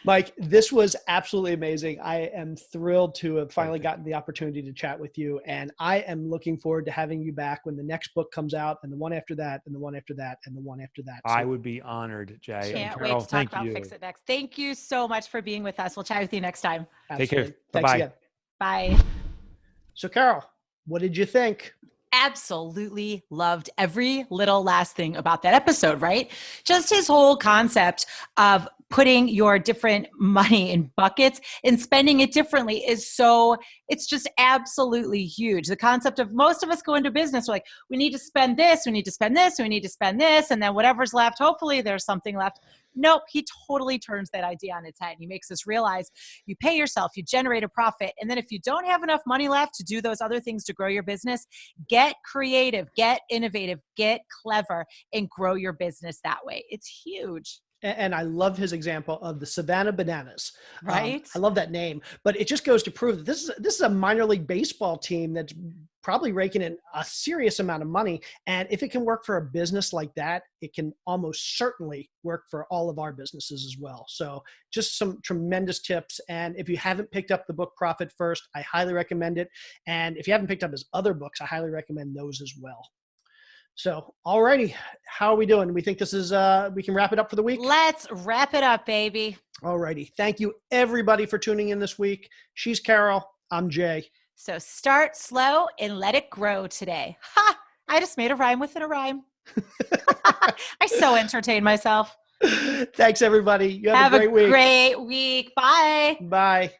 Mike, this was absolutely amazing. I am thrilled to have finally gotten the opportunity to chat with you, and I am looking forward to having you back when the next book comes out, and the one after that, and the one after that, and the one after that. So, I would be honored, Jay. Can't Carol, wait to talk about Fix It Next. Thank you so much for being with us. We'll chat with you next time. Absolutely. Take care. Thanks Bye-bye. again. Bye. So, Carol, what did you think? Absolutely loved every little last thing about that episode, right? Just his whole concept of putting your different money in buckets and spending it differently it's just absolutely huge. The concept of most of us go into business, we're like, we need to spend this, we need to spend this, we need to spend this, and then whatever's left, hopefully there's something left. Nope, he totally turns that idea on its head. He makes us realize you pay yourself, you generate a profit, and then if you don't have enough money left to do those other things to grow your business, get creative, get innovative, get clever, and grow your business that way. It's huge. And I love his example of the Savannah Bananas. Right. I love that name, but it just goes to prove that this is a minor league baseball team that's probably raking in a serious amount of money. And if it can work for a business like that, it can almost certainly work for all of our businesses as well. So just some tremendous tips. And if you haven't picked up the book Profit First, I highly recommend it. And if you haven't picked up his other books, I highly recommend those as well. So, alrighty, how are we doing? We think this is, we can wrap it up for the week? Let's wrap it up, baby. Alrighty. Thank you everybody for tuning in this week. She's Carol. I'm Jay. So start slow and let it grow today. Ha! I just made a rhyme within a rhyme. I so entertain myself. Thanks everybody. You have a great week. Great week. Bye. Bye.